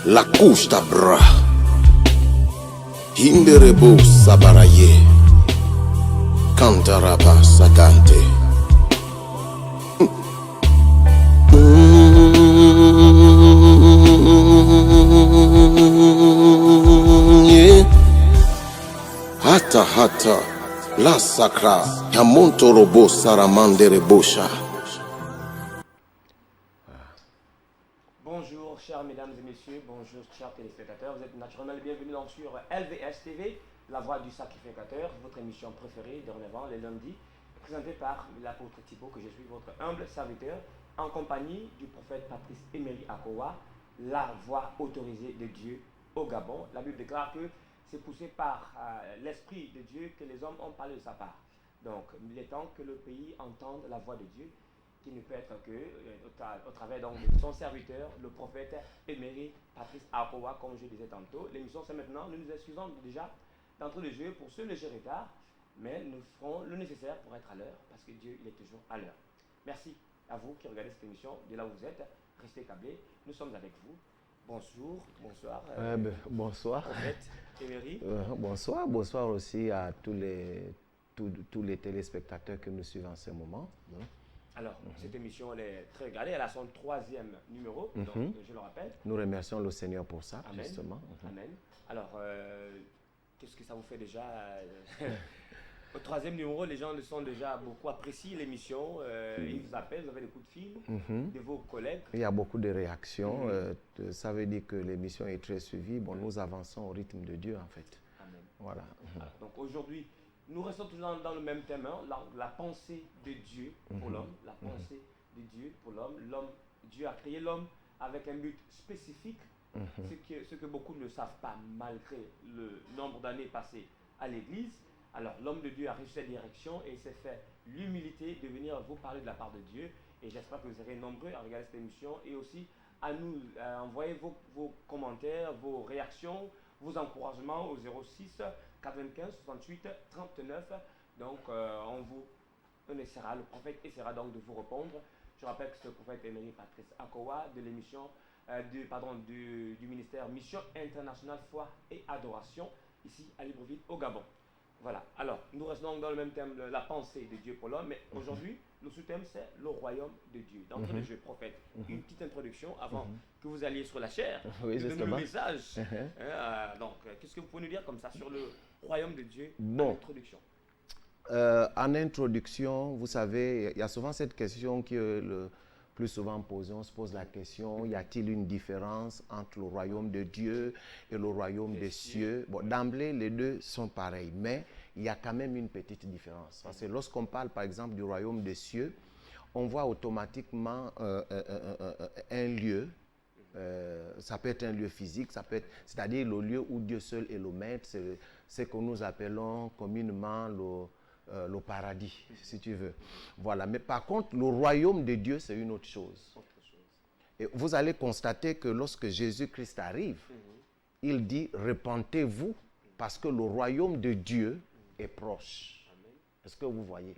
La couche d'abra. Hinderebo sabaraye. Kantaraba sagante. Yeah. Hata hata. La sacra. Yamonto robo saramandere bosha. Bonjour chers mesdames et messieurs, bonjour chers téléspectateurs, vous êtes naturellement les bienvenus donc sur LVS TV, la voix du sacrificateur, votre émission préférée dorénavant les lundis, présentée par l'apôtre Thibaut, que je suis votre humble serviteur, en compagnie du prophète Patrice Emery Akowa, la voix autorisée de Dieu au Gabon. La Bible déclare que c'est poussé par l'Esprit de Dieu que les hommes ont parlé de sa part. Donc il est temps que le pays entende la voix de Dieu, qui ne peut être que au travers donc de son serviteur, le prophète Emery Patrice Akowa, comme je disais tantôt. L'émission c'est maintenant, nous nous excusons déjà d'entrée de jeu pour ce léger retard, mais nous ferons le nécessaire pour être à l'heure, parce que Dieu il est toujours à l'heure. Merci à vous qui regardez cette émission de là où vous êtes, restez câblés, nous sommes avec vous. Bonjour, bonsoir. Bonsoir. Prophète Emery. Bonsoir aussi à tous les téléspectateurs que nous suivent en ce moment. Alors, cette émission elle est très regardée, elle a son 3e numéro, donc je le rappelle. Nous remercions le Seigneur pour ça, Amen. justement. Amen. Alors, qu'est-ce que ça vous fait déjà au 3e numéro, les gens le sont déjà beaucoup apprécié l'émission, ils vous appellent, vous avez des coups de fil de vos collègues. Il y a beaucoup de réactions, ça veut dire que l'émission est très suivie. Bon, nous avançons au rythme de Dieu en fait. Amen. Voilà. Alors, donc aujourd'hui, nous restons toujours dans le même thème, hein, la pensée de Dieu pour l'homme, la pensée de Dieu pour l'homme. Dieu a créé l'homme avec un but spécifique, ce que beaucoup ne savent pas malgré le nombre d'années passées à l'église. Alors l'homme de Dieu a reçu cette direction et il s'est fait l'humilité de venir vous parler de la part de Dieu. Et j'espère que vous serez nombreux à regarder cette émission et aussi à nous envoyer vos commentaires, vos réactions, vos encouragements au 06 95 68 39. Donc on essaiera, le prophète essaiera donc de vous répondre. Je rappelle que c'est le prophète Emery Patrice Akowa de l'émission du ministère Mission Internationale Foi et Adoration ici à Libreville au Gabon. Voilà, alors nous restons dans le même thème, la pensée de Dieu pour l'homme, mais aujourd'hui le sous-thème c'est le royaume de Dieu. D'entrée de jeu, prophète, une petite introduction avant que vous alliez sur la chair, oui, de donner le message. Donc, qu'est-ce que vous pouvez nous dire comme ça sur le royaume de Dieu en introduction? En introduction, vous savez, il y a souvent cette question qui est le plus souvent posée. On se pose la question, y a-t-il une différence entre le royaume de Dieu et le royaume des cieux? Bon, d'emblée, les deux sont pareils, mais il y a quand même une petite différence. Parce que lorsqu'on parle, par exemple, du royaume des cieux, on voit automatiquement un lieu. Ça peut être un lieu physique, c'est-à-dire le lieu où Dieu seul est le maître, c'est ce que nous appelons communément le paradis, si tu veux. Voilà. Mais par contre, le royaume de Dieu, c'est une autre chose. Et vous allez constater que lorsque Jésus-Christ arrive, il dit « Repentez-vous parce que le royaume de Dieu est proche. » Est-ce que vous voyez?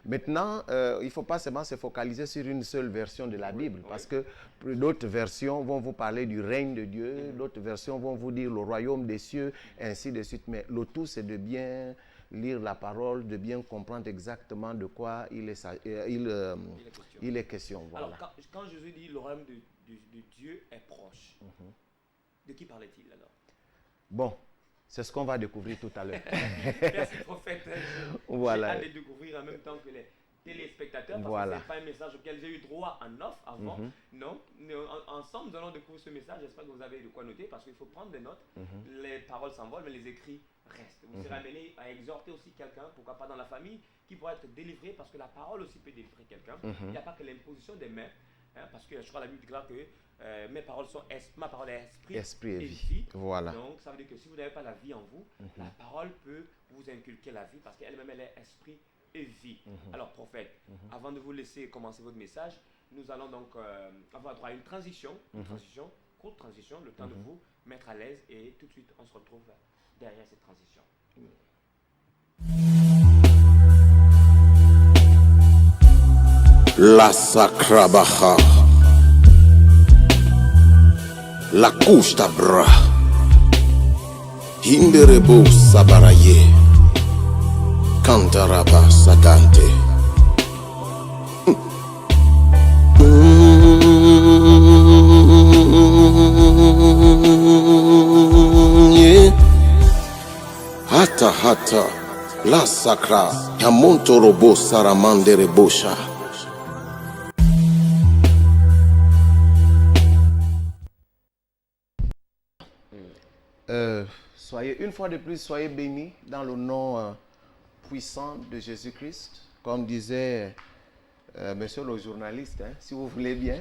Maintenant, il ne faut pas seulement se focaliser sur une seule version de la Bible, parce que d'autres versions vont vous parler du règne de Dieu, d'autres versions vont vous dire le royaume des cieux, ainsi de suite. Mais le tout, c'est de bien lire la parole, de bien comprendre exactement de quoi il est question. Voilà. Alors, quand Jésus dit le royaume de Dieu est proche, de qui parlait-il alors? Bon, c'est ce qu'on va découvrir tout à l'heure. Merci prophète. Voilà. J'ai hâte de découvrir en même temps que les téléspectateurs, parce voilà. que ce n'est pas un message auquel j'ai eu droit en off avant. Non, ensemble nous allons découvrir ce message. J'espère que vous avez de quoi noter, parce qu'il faut prendre des notes. Les paroles s'envolent, mais les écrits restent. Vous serez amené à exhorter aussi quelqu'un, pourquoi pas dans la famille, qui pourra être délivré, parce que la parole aussi peut délivrer quelqu'un. Il n'y a pas que l'imposition des mains, parce que je crois que la Bible déclare que ma parole est esprit et vie. Voilà. Donc ça veut dire que si vous n'avez pas la vie en vous, la parole peut vous inculquer la vie, parce qu'elle-même elle est esprit et vie. Alors prophète, avant de vous laisser commencer votre message, nous allons donc avoir droit à une transition, courte transition, le temps de vous mettre à l'aise, et tout de suite on se retrouve derrière cette transition. La Sacrabaha. la couche d'abra. Hinderebo sabaraye. Kantaraba sagante. Yeah. Hata hata la sacra yamonto robo saramandere bosha. Soyez une fois de plus, soyez bénis dans le nom puissant de Jésus-Christ. Comme disait monsieur le journaliste, hein, si vous voulez bien,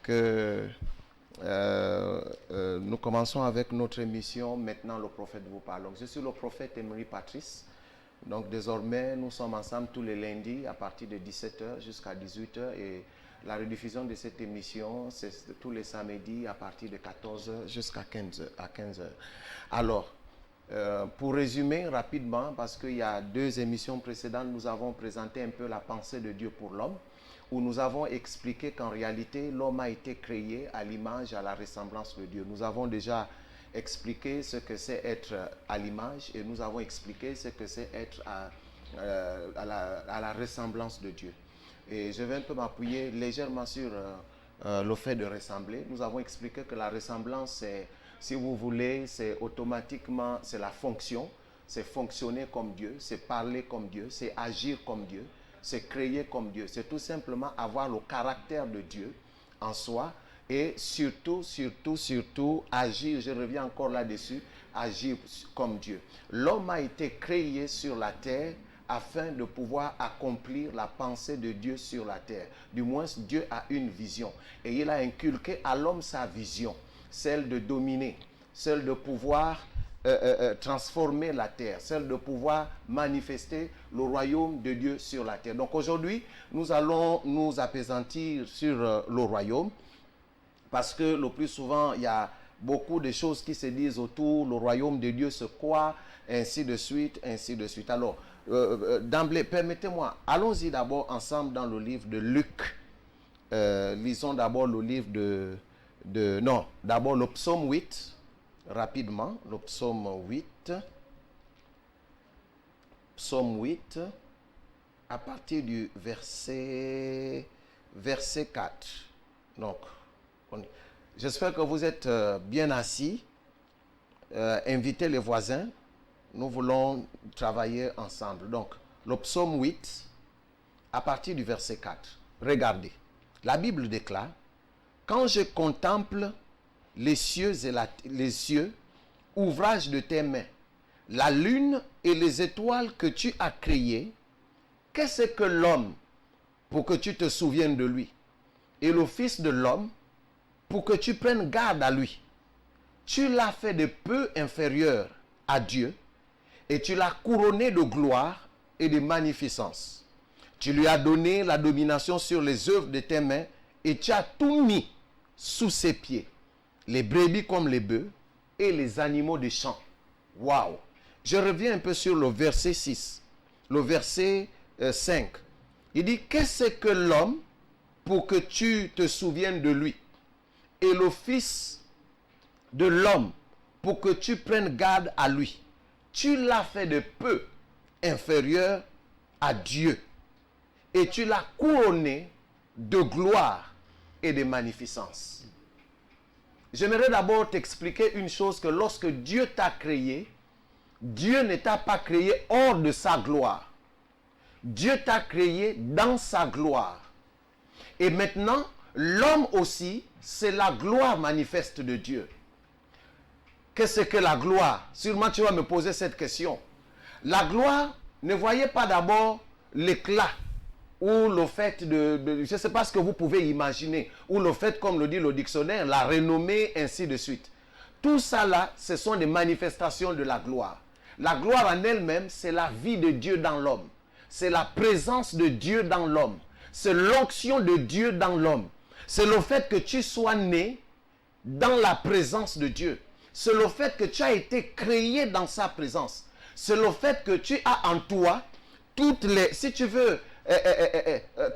que nous commençons avec notre émission. Maintenant, le prophète vous parle. Donc, je suis le prophète Emery Patrice. Donc, désormais, nous sommes ensemble tous les lundis à partir de 17h jusqu'à 18h. Et la rediffusion de cette émission, c'est tous les samedis à partir de 14h jusqu'à 15h. Alors, pour résumer rapidement, parce qu'il y a 2 émissions précédentes, nous avons présenté un peu la pensée de Dieu pour l'homme, où nous avons expliqué qu'en réalité, l'homme a été créé à l'image et à la ressemblance de Dieu. Nous avons déjà expliqué ce que c'est être à l'image et nous avons expliqué ce que c'est être à la ressemblance de Dieu. Et je vais un peu m'appuyer légèrement sur le fait de ressembler. Nous avons expliqué que la ressemblance, c'est, si vous voulez, c'est automatiquement, c'est la fonction, c'est fonctionner comme Dieu, c'est parler comme Dieu, c'est agir comme Dieu, c'est créer comme Dieu. C'est tout simplement avoir le caractère de Dieu en soi et surtout agir, je reviens encore là-dessus, agir comme Dieu. L'homme a été créé sur la terre afin de pouvoir accomplir la pensée de Dieu sur la terre. Du moins, Dieu a une vision. Et il a inculqué à l'homme sa vision, celle de dominer, celle de pouvoir transformer la terre, celle de pouvoir manifester le royaume de Dieu sur la terre. Donc aujourd'hui, nous allons nous appesantir sur le royaume, parce que le plus souvent, il y a beaucoup de choses qui se disent autour, le royaume de Dieu se croit, ainsi de suite, ainsi de suite. Alors, d'emblée, permettez-moi, allons-y d'abord ensemble dans le livre de Luc. Lisons d'abord le livre d'abord le psaume 8, rapidement, le psaume 8. Psaume 8, à partir du verset 4. Donc, j'espère que vous êtes bien assis. Invitez les voisins. Nous voulons travailler ensemble. Donc, le psaume 8, à partir du verset 4. Regardez. La Bible déclare: quand je contemple les cieux, ouvrage de tes mains, la lune et les étoiles que tu as créées, qu'est-ce que l'homme pour que tu te souviennes de lui, et le Fils de l'homme pour que tu prennes garde à lui? Tu l'as fait de peu inférieur à Dieu, et tu l'as couronné de gloire et de magnificence. Tu lui as donné la domination sur les œuvres de tes mains, et tu as tout mis sous ses pieds, les brebis comme les bœufs et les animaux des champs. Waouh! Je reviens un peu sur le verset 6, le verset 5. Il dit: qu'est-ce que l'homme pour que tu te souviennes de lui, et le Fils de l'homme pour que tu prennes garde à lui? Tu l'as fait de peu inférieur à Dieu, et tu l'as couronné de gloire et de magnificence. J'aimerais d'abord t'expliquer une chose, que lorsque Dieu t'a créé, Dieu ne t'a pas créé hors de sa gloire. Dieu t'a créé dans sa gloire. Et maintenant, l'homme aussi, c'est la gloire manifeste de Dieu. Qu'est-ce que la gloire? Sûrement tu vas me poser cette question. La gloire, ne voyez pas d'abord l'éclat ou le fait je ne sais pas ce que vous pouvez imaginer, ou le fait, comme le dit le dictionnaire, la renommée, ainsi de suite. Tout ça là, ce sont des manifestations de la gloire. La gloire en elle-même, c'est la vie de Dieu dans l'homme. C'est la présence de Dieu dans l'homme. C'est l'onction de Dieu dans l'homme. C'est le fait que tu sois né dans la présence de Dieu. C'est le fait que tu as été créé dans sa présence. C'est le fait que tu as en toi toutes les, si tu veux,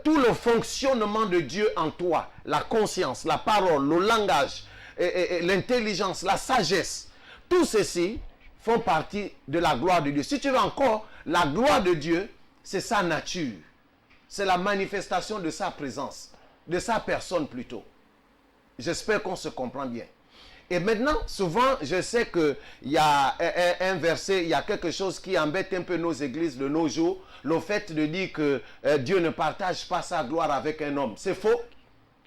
tout le fonctionnement de Dieu en toi, la conscience, la parole, le langage, l'intelligence, la sagesse. Tout ceci font partie de la gloire de Dieu. Si tu veux encore, la gloire de Dieu, c'est sa nature. C'est la manifestation de sa présence, de sa personne plutôt. J'espère qu'on se comprend bien. Et maintenant, souvent, je sais qu'il y a un verset, il y a quelque chose qui embête un peu nos églises de nos jours, le fait de dire que Dieu ne partage pas sa gloire avec un homme. C'est faux.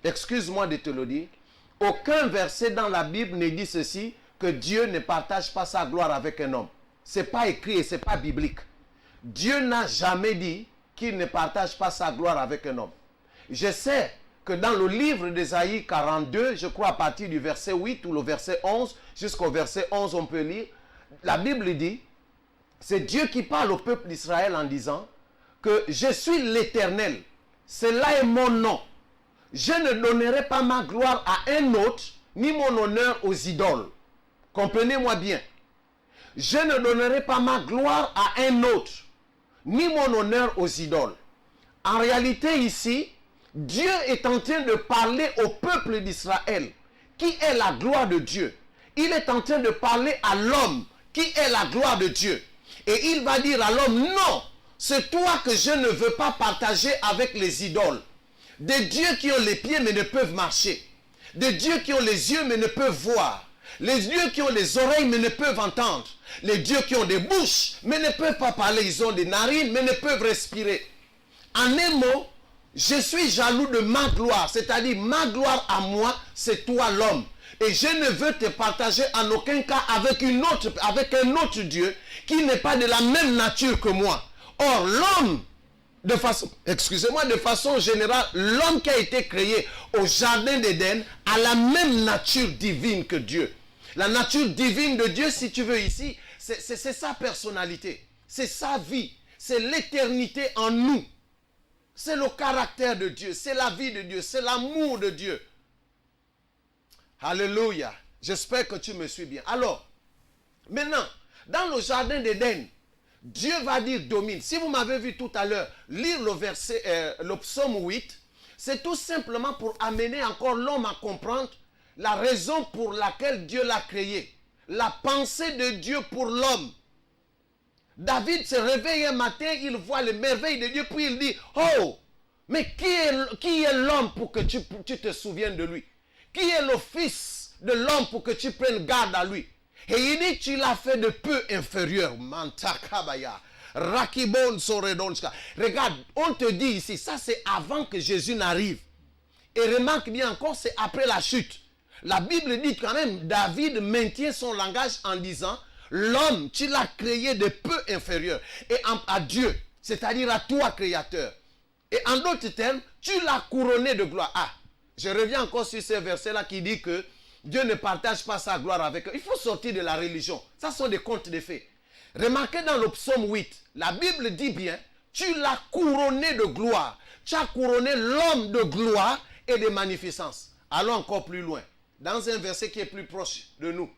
Excuse-moi de te le dire. Aucun verset dans la Bible ne dit ceci, que Dieu ne partage pas sa gloire avec un homme. Ce n'est pas écrit et ce n'est pas biblique. Dieu n'a jamais dit qu'il ne partage pas sa gloire avec un homme. Je sais que dans le livre d'Ésaïe 42, je crois à partir du verset 8 ou le verset 11, jusqu'au verset 11 on peut lire, la Bible dit, c'est Dieu qui parle au peuple d'Israël en disant que je suis l'Éternel, cela est mon nom. Je ne donnerai pas ma gloire à un autre, ni mon honneur aux idoles. Comprenez-moi bien. Je ne donnerai pas ma gloire à un autre, ni mon honneur aux idoles. En réalité ici, Dieu est en train de parler au peuple d'Israël, qui est la gloire de Dieu. Il est en train de parler à l'homme, qui est la gloire de Dieu. Et il va dire à l'homme, non, c'est toi que je ne veux pas partager avec les idoles. Des dieux qui ont les pieds mais ne peuvent marcher. Des dieux qui ont les yeux mais ne peuvent voir. Les dieux qui ont les oreilles mais ne peuvent entendre. Les dieux qui ont des bouches mais ne peuvent pas parler. Ils ont des narines mais ne peuvent respirer. En un mot, je suis jaloux de ma gloire. C'est-à-dire ma gloire à moi, c'est toi l'homme. Et je ne veux te partager en aucun cas avec un autre Dieu qui n'est pas de la même nature que moi. Or, l'homme, de façon générale, l'homme qui a été créé au jardin d'Éden a la même nature divine que Dieu. La nature divine de Dieu, si tu veux ici, c'est sa personnalité, c'est sa vie, c'est l'éternité en nous. C'est le caractère de Dieu, c'est la vie de Dieu, c'est l'amour de Dieu. Alléluia. J'espère que tu me suis bien. Alors, maintenant, dans le jardin d'Éden, Dieu va dire domine. Si vous m'avez vu tout à l'heure lire le psaume 8, c'est tout simplement pour amener encore l'homme à comprendre la raison pour laquelle Dieu l'a créé. La pensée de Dieu pour l'homme. David se réveille un matin, il voit les merveilles de Dieu, puis il dit, oh, mais qui est l'homme pour que tu te souviennes de lui? Qui est le fils de l'homme pour que tu prennes garde à lui? Et il dit, tu l'as fait de peu inférieur. Regarde, on te dit ici, ça c'est avant que Jésus n'arrive. Et remarque bien encore, c'est après la chute. La Bible dit quand même, David maintient son langage en disant, l'homme, tu l'as créé de peu inférieur. Et à Dieu, c'est-à-dire à toi, créateur. Et en d'autres termes, tu l'as couronné de gloire. Ah, je reviens encore sur ce verset-là qui dit que Dieu ne partage pas sa gloire avec eux. Il faut sortir de la religion. Ça sont des contes de fées. Remarquez dans le psaume 8, la Bible dit bien, tu l'as couronné de gloire. Tu as couronné l'homme de gloire et de magnificence. Allons encore plus loin. Dans un verset qui est plus proche de nous.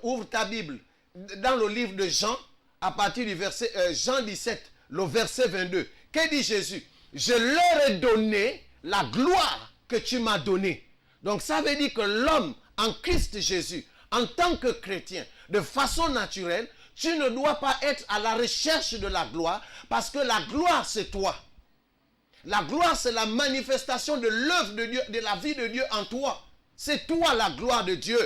Ouvre ta Bible. Dans le livre de Jean, à partir du verset Jean 17, le verset 22. Que dit Jésus? Je leur ai donné la gloire que tu m'as donnée. Donc ça veut dire que l'homme en Christ Jésus, en tant que chrétien, de façon naturelle, tu ne dois pas être à la recherche de la gloire, parce que la gloire c'est toi. La gloire c'est la manifestation de l'œuvre de Dieu, de la vie de Dieu en toi. C'est toi la gloire de Dieu.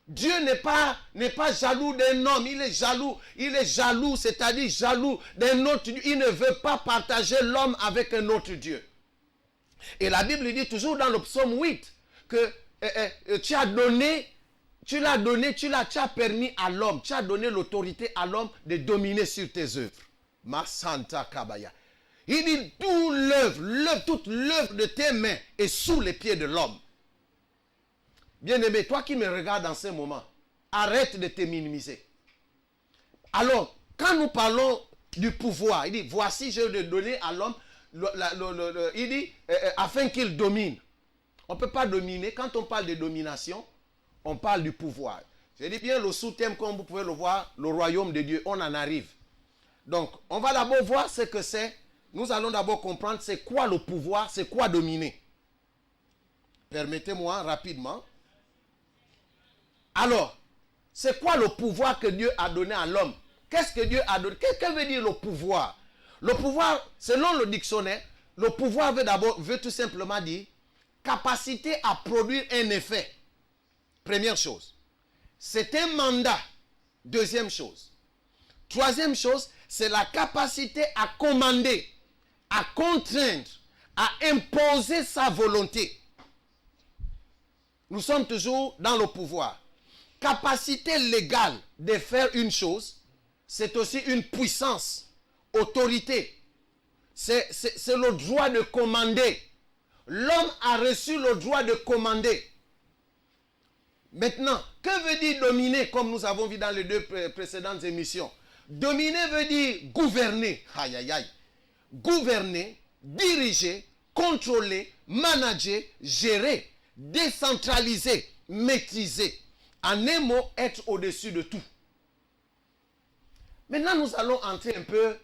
Dieu n'est pas jaloux d'un homme, il est jaloux, c'est-à-dire jaloux d'un autre Dieu. Il ne veut pas partager l'homme avec un autre Dieu. Et la Bible dit toujours dans le psaume 8 que tu as permis à l'homme, tu as donné l'autorité à l'homme de dominer sur tes œuvres. Ma Santa Kabaya. Il dit toute l'œuvre de tes mains est sous les pieds de l'homme. Bien-aimé, toi qui me regardes en ce moment, arrête de te minimiser. Alors, quand nous parlons du pouvoir, il dit, voici, je vais donner à l'homme, il dit, afin qu'il domine. On ne peut pas dominer. Quand on parle de domination, on parle du pouvoir. Je dis bien le sous-thème, comme vous pouvez le voir, le royaume de Dieu, on en arrive. Donc, on va d'abord voir ce que c'est. Nous allons d'abord comprendre c'est quoi le pouvoir, c'est quoi dominer. Permettez-moi rapidement. Alors, c'est quoi le pouvoir que Dieu a donné à l'homme? Qu'est-ce que Dieu a donné? Qu'est-ce que veut dire le pouvoir? Le pouvoir, selon le dictionnaire, le pouvoir veut tout simplement dire capacité à produire un effet. Première chose. C'est un mandat. Deuxième chose. Troisième chose, c'est la capacité à commander, à contraindre, à imposer sa volonté. Nous sommes toujours dans le pouvoir. Capacité légale de faire une chose, c'est aussi une puissance, autorité. C'est le droit de commander. L'homme a reçu le droit de commander. Maintenant, que veut dire dominer, comme nous avons vu dans les deux précédentes émissions? Dominer veut dire gouverner. Aïe, aïe, aïe. Gouverner, diriger, contrôler, manager, gérer, décentraliser, maîtriser. En un mot, être au-dessus de tout. Maintenant, nous allons entrer un peu,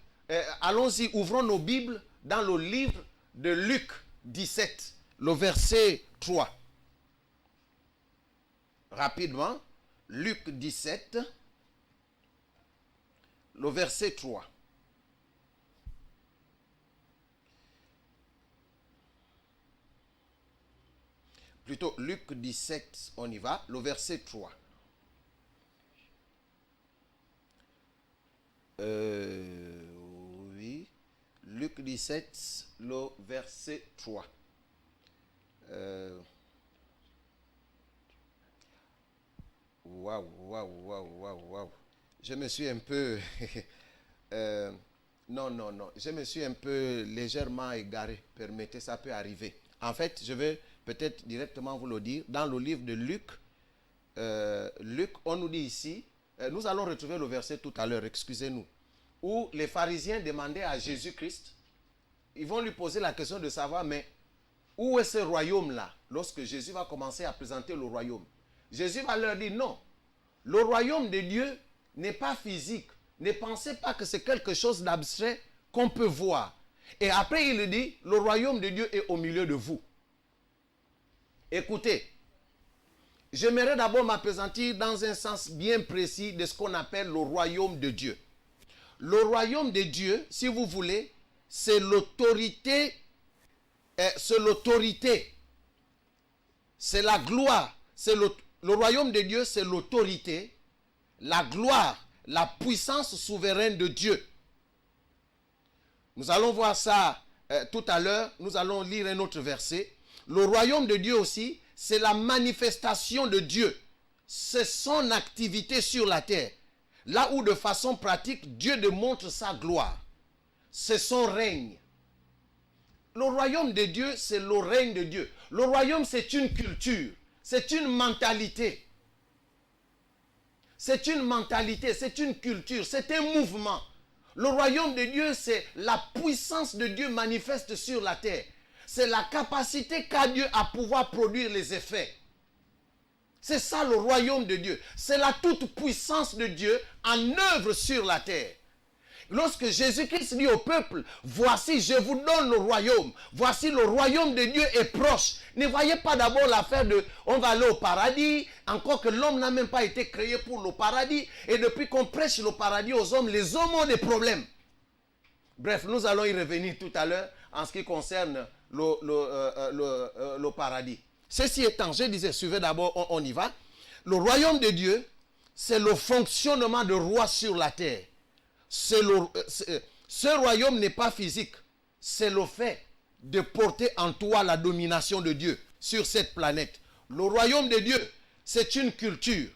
allons-y, ouvrons nos Bibles dans le livre de Luc 17, le verset 3. Rapidement, Luc 17, le verset 3. Plutôt, Luc 17, on y va, le verset 3. Oui, Luc 17, le verset 3. Waouh. Je me suis un peu... non. Je me suis un peu légèrement égaré. Permettez, ça peut arriver. En fait, je vais peut-être directement vous le dire. Dans le livre de Luc, on nous dit ici, nous allons retrouver le verset tout à l'heure, excusez-nous, où les pharisiens demandaient à Jésus-Christ, ils vont lui poser la question de savoir, mais où est ce royaume-là, lorsque Jésus va commencer à présenter le royaume? Jésus va leur dire non. Le royaume de Dieu n'est pas physique. Ne pensez pas que c'est quelque chose d'abstrait qu'on peut voir. Et après, il dit, le royaume de Dieu est au milieu de vous. Écoutez, j'aimerais d'abord m'appesantir dans un sens bien précis de ce qu'on appelle le royaume de Dieu. Le royaume de Dieu, si vous voulez, c'est l'autorité, c'est la gloire. Le royaume de Dieu, c'est l'autorité, la gloire, la puissance souveraine de Dieu. Nous allons voir ça tout à l'heure. Nous allons lire un autre verset. Le royaume de Dieu aussi, c'est la manifestation de Dieu. C'est son activité sur la terre. Là où de façon pratique, Dieu démontre sa gloire. C'est son règne. Le royaume de Dieu, c'est le règne de Dieu. Le royaume, c'est une culture. C'est une mentalité. C'est une mentalité, c'est une culture, c'est un mouvement. Le royaume de Dieu, c'est la puissance de Dieu manifeste sur la terre. C'est la capacité qu'a Dieu à pouvoir produire les effets. C'est ça le royaume de Dieu. C'est la toute-puissance de Dieu en œuvre sur la terre. Lorsque Jésus-Christ dit au peuple, voici, je vous donne le royaume. Voici, le royaume de Dieu est proche. Ne voyez pas d'abord l'affaire de, on va aller au paradis, encore que l'homme n'a même pas été créé pour le paradis. Et depuis qu'on prêche le paradis aux hommes, les hommes ont des problèmes. Bref, nous allons y revenir tout à l'heure en ce qui concerne le paradis. Ceci étant, je disais, suivez d'abord, on y va. Le royaume de Dieu, c'est le fonctionnement de roi sur la terre. Ce royaume n'est pas physique. C'est le fait de porter en toi la domination de Dieu sur cette planète. Le royaume de Dieu, c'est une culture.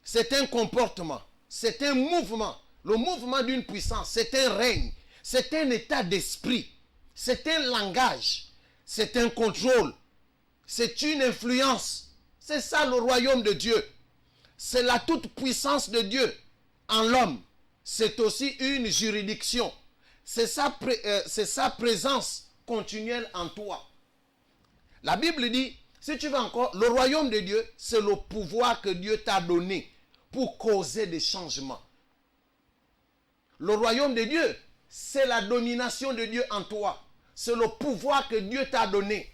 C'est un comportement. C'est un mouvement. Le mouvement d'une puissance. C'est un règne. C'est un état d'esprit. C'est un langage. C'est un contrôle. C'est une influence. C'est ça le royaume de Dieu. C'est la toute-puissance de Dieu en l'homme. C'est aussi une juridiction. C'est sa présence continuelle en toi. La Bible dit, si tu veux encore, le royaume de Dieu, c'est le pouvoir que Dieu t'a donné pour causer des changements. Le royaume de Dieu, c'est la domination de Dieu en toi. C'est le pouvoir que Dieu t'a donné.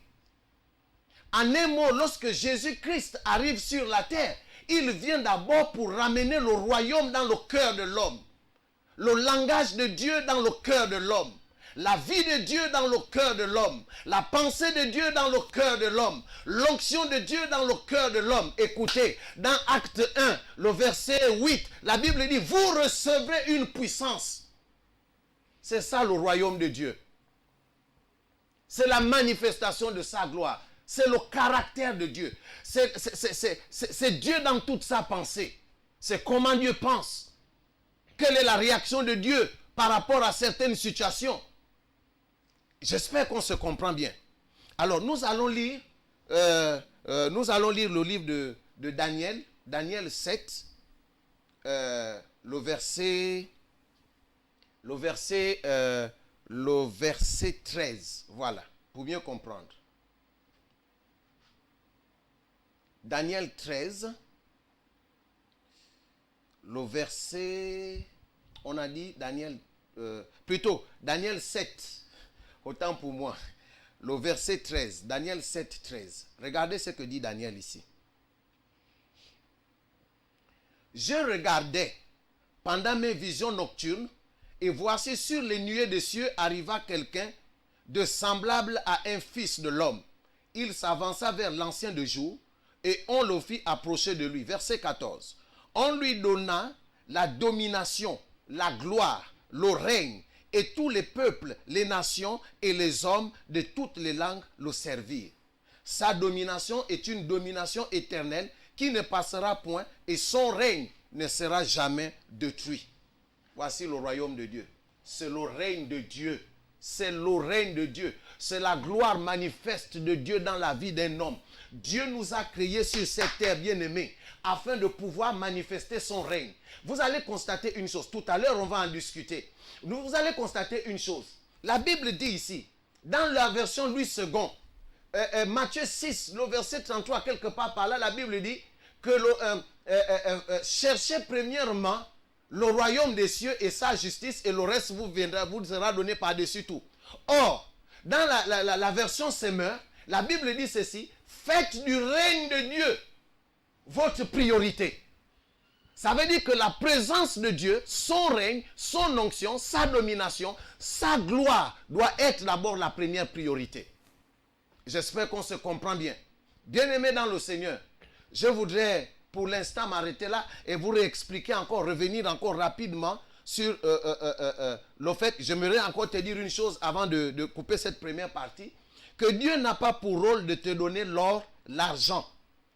En un mot, lorsque Jésus-Christ arrive sur la terre, il vient d'abord pour ramener le royaume dans le cœur de l'homme. Le langage de Dieu dans le cœur de l'homme. La vie de Dieu dans le cœur de l'homme. La pensée de Dieu dans le cœur de l'homme. L'onction de Dieu dans le cœur de l'homme. Écoutez, dans Acte 1, le verset 8, la Bible dit, vous recevrez une puissance. C'est ça le royaume de Dieu. C'est la manifestation de sa gloire. C'est le caractère de Dieu. C'est Dieu dans toute sa pensée. C'est comment Dieu pense. Quelle est la réaction de Dieu par rapport à certaines situations? J'espère qu'on se comprend bien. Alors, nous allons lire le livre de Daniel, Daniel 7, le verset 13. Voilà, pour mieux comprendre. Daniel 13, le verset, on a dit Daniel 7, autant pour moi, le verset 13, Daniel 7, 13. Regardez ce que dit Daniel ici. Je regardais pendant mes visions nocturnes, et voici sur les nuées des cieux arriva quelqu'un de semblable à un fils de l'homme. Il s'avança vers l'ancien de jour, et on le fit approcher de lui. Verset 14. On lui donna la domination, la gloire, le règne, et tous les peuples, les nations et les hommes de toutes les langues le servirent. Sa domination est une domination éternelle qui ne passera point, et son règne ne sera jamais détruit. Voici le royaume de Dieu. C'est le règne de Dieu. C'est le règne de Dieu. C'est la gloire manifeste de Dieu dans la vie d'un homme. Dieu nous a créés sur cette terre, bien-aimés, afin de pouvoir manifester son règne. Vous allez constater une chose. Tout à l'heure, on va en discuter. Vous allez constater une chose. La Bible dit ici, dans la version Louis II, Matthieu 6, le verset 33, quelque part par là, la Bible dit que cherchez premièrement le royaume des cieux et sa justice, et le reste vous sera donné par-dessus tout. Or, dans la version Semeur, la Bible dit ceci, faites du règne de Dieu votre priorité. Ça veut dire que la présence de Dieu, son règne, son onction, sa domination, sa gloire doit être d'abord la première priorité. J'espère qu'on se comprend bien. Bien-aimés dans le Seigneur, je voudrais pour l'instant m'arrêter là et vous réexpliquer encore, revenir encore rapidement sur le fait, j'aimerais encore te dire une chose avant de couper cette première partie, que Dieu n'a pas pour rôle de te donner l'or, l'argent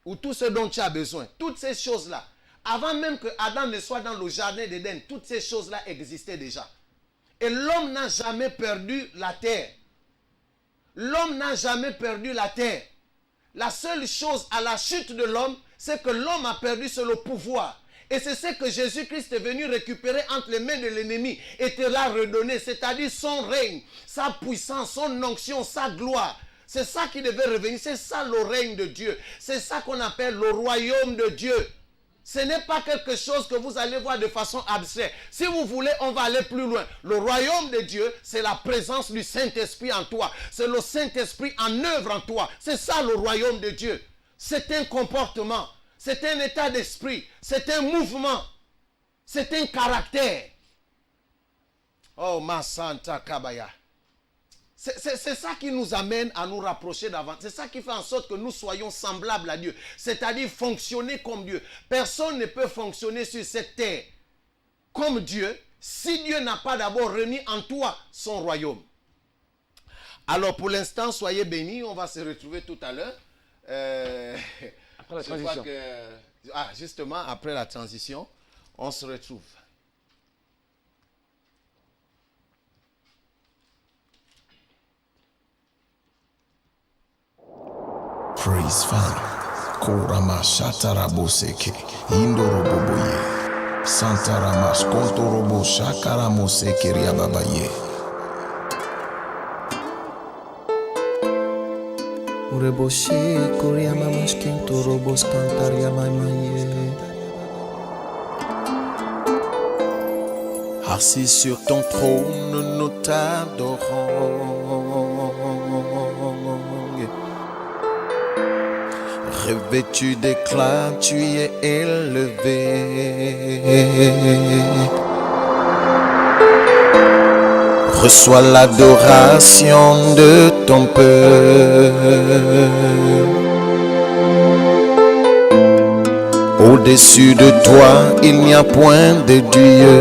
ou tout ce dont tu as besoin. Toutes ces choses-là, avant même que Adam ne soit dans le jardin d'Éden, toutes ces choses-là existaient déjà. Et l'homme n'a jamais perdu la terre. L'homme n'a jamais perdu la terre. La seule chose à la chute de l'homme, c'est que l'homme a perdu sur le pouvoir. Et c'est ce que Jésus-Christ est venu récupérer entre les mains de l'ennemi et te l'a redonné, c'est-à-dire son règne, sa puissance, son onction, sa gloire. C'est ça qui devait revenir, c'est ça le règne de Dieu. C'est ça qu'on appelle le royaume de Dieu. Ce n'est pas quelque chose que vous allez voir de façon abstraite. Si vous voulez, on va aller plus loin. Le royaume de Dieu, c'est la présence du Saint-Esprit en toi. C'est le Saint-Esprit en œuvre en toi. C'est ça le royaume de Dieu. C'est un comportement. C'est un état d'esprit. C'est un mouvement. C'est un caractère. Oh, ma Santa Kabaya. C'est ça qui nous amène à nous rapprocher d'avant. C'est ça qui fait en sorte que nous soyons semblables à Dieu. C'est-à-dire fonctionner comme Dieu. Personne ne peut fonctionner sur cette terre comme Dieu si Dieu n'a pas d'abord remis en toi son royaume. Alors pour l'instant, soyez bénis. On va se retrouver tout à l'heure. Après la transition. Justement, après la transition, on se retrouve. Praise Fan. Korama Shataraboseke. Indoroboboye. Santaramas Kontorobo Shakaramoseke Riababaye. Ureboshi Koryama Mashkinto Robos Kantaryama Maye. Assis sur ton trône, nous t'adorons. Revêtu d'éclat, tu y es élevé. Reçois l'adoration de ton peuple. Au-dessus de toi, il n'y a point de Dieu.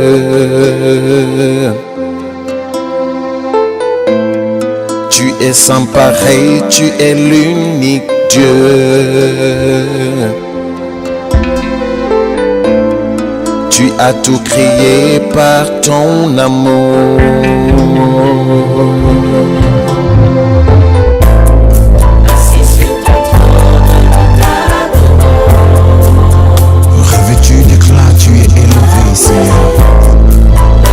Tu es sans pareil, tu es l'unique Dieu. Tu as tout créé par ton amour. Revêtu d'éclat, tu es élevé, Seigneur.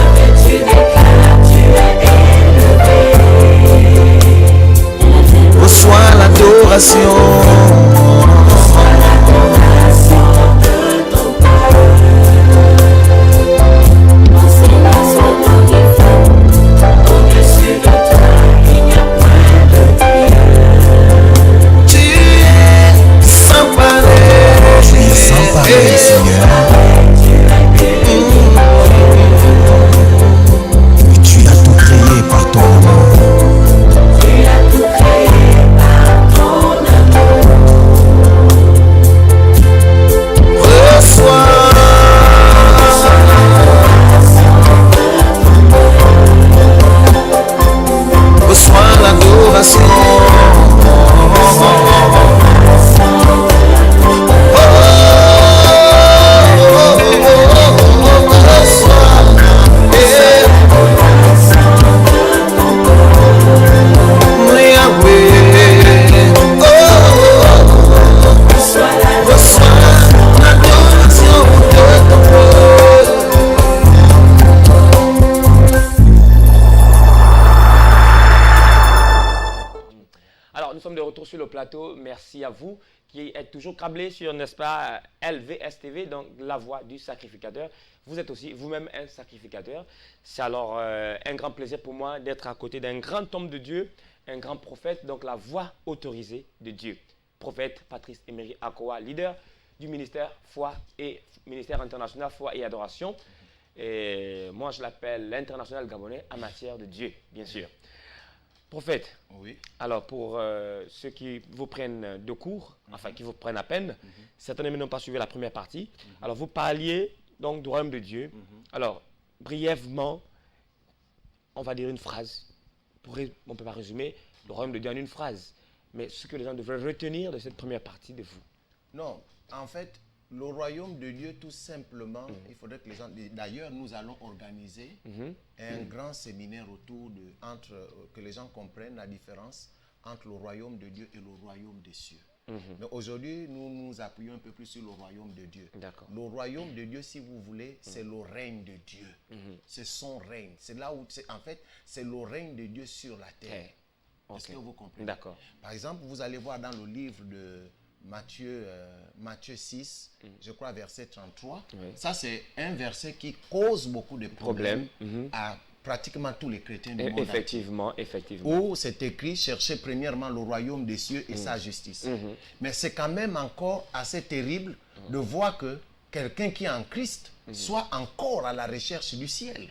Revêtu d'éclat, tu es élevé. Reçois l'adoration. Reçois l'adoration de ton peuple. Mon Seigneur soit glorifié. Au-dessus de toi, il n'y a point de Dieu. Tu es sans pareil. Tu es sans pareil, Seigneur. Et tu as tout créé par ton amour. Tu as tout créé par ton amour. Reçois. Reçois l'adoration. Alors, nous sommes de retour sur le plateau. Merci à vous qui êtes toujours câblés sur, n'est-ce pas, LVS-TV, donc la voix du sacrificateur. Vous êtes aussi vous-même un sacrificateur. C'est alors un grand plaisir pour moi d'être à côté d'un grand homme de Dieu, un grand prophète, donc la voix autorisée de Dieu. Prophète Patrice Emery Akowa, leader du ministère Foi et ministère international Foi et Adoration. Et moi, je l'appelle l'international gabonais en matière de Dieu, bien sûr. Prophète, Oui. alors pour ceux qui vous prennent de court, enfin qui vous prennent à peine, certains n'ont pas suivi la première partie. Alors vous parliez donc du royaume de Dieu. Alors brièvement, on va dire une phrase. On ne peut pas résumer le royaume de Dieu en une phrase. Mais ce que les gens devraient retenir de cette première partie de vous. Non, en fait, le royaume de Dieu, tout simplement, il faudrait que les gens... D'ailleurs, nous allons organiser un grand séminaire autour de... que les gens comprennent la différence entre le royaume de Dieu et le royaume des cieux. Mais aujourd'hui, nous nous appuyons un peu plus sur le royaume de Dieu. D'accord. Le royaume de Dieu, si vous voulez, c'est le règne de Dieu. C'est son règne. C'est là où, en fait, c'est le règne de Dieu sur la terre. Est-ce que vous comprenez? D'accord. Par exemple, vous allez voir dans le livre de Matthieu 6, je crois verset 33. Oui. Ça, c'est un verset qui cause beaucoup de problèmes Problème. à pratiquement tous les chrétiens du monde. Effectivement, effectivement. Où c'est écrit, cherchez premièrement le royaume des cieux et sa justice. Mais c'est quand même encore assez terrible de voir que quelqu'un qui est en Christ soit encore à la recherche du ciel.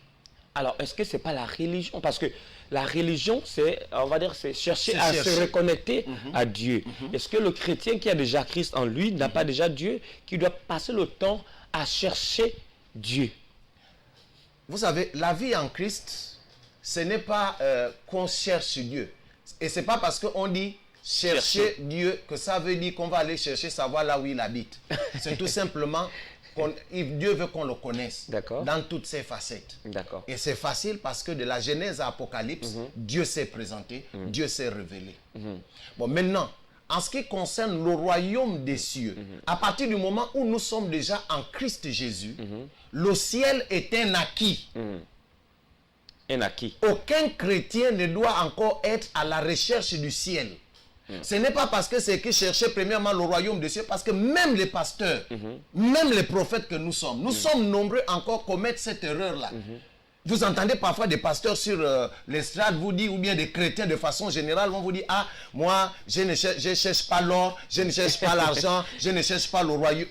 Alors, est-ce que ce n'est pas la religion? Parce que la religion, c'est, on va dire, c'est chercher C'est à chercher. se reconnecter à Dieu. Est-ce que le chrétien qui a déjà Christ en lui n'a pas déjà Dieu, qui doit passer le temps à chercher Dieu? Vous savez, la vie en Christ, ce n'est pas qu'on cherche Dieu. Et ce n'est pas parce qu'on dit chercher Dieu que ça veut dire qu'on va aller chercher savoir là où il habite. C'est tout simplement Dieu veut qu'on le connaisse dans toutes ses facettes. D'accord. Et c'est facile parce que de la Genèse à Apocalypse, Dieu s'est présenté, Dieu s'est révélé. Bon, maintenant, en ce qui concerne le royaume des cieux, à partir du moment où nous sommes déjà en Christ Jésus, le ciel est un acquis. Un acquis. Aucun chrétien ne doit encore être à la recherche du ciel. Ce n'est pas parce que c'est écrit chercher premièrement le royaume des cieux, parce que même les pasteurs, même les prophètes que nous sommes nombreux encore à commettre cette erreur-là. Vous entendez parfois des pasteurs sur l'estrade vous dire, ou bien des chrétiens de façon générale vont vous dire, ah, moi, je ne cherche pas l'or, je ne cherche pas l'argent, je ne cherche pas le royaume,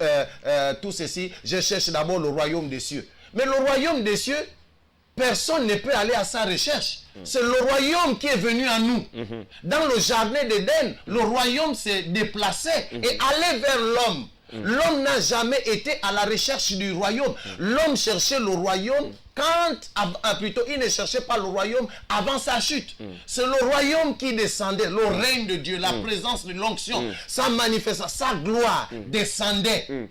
tout ceci, je cherche d'abord le royaume des cieux. Mais le royaume des cieux, personne ne peut aller à sa recherche. C'est le royaume qui est venu à nous. Dans le jardin d'Éden, le royaume s'est déplacé et allait vers l'homme. L'homme n'a jamais été à la recherche du royaume. L'homme cherchait le royaume plutôt, il ne cherchait pas le royaume avant sa chute. C'est le royaume qui descendait, le règne de Dieu, la présence de l'onction, sa manifestation, sa gloire descendait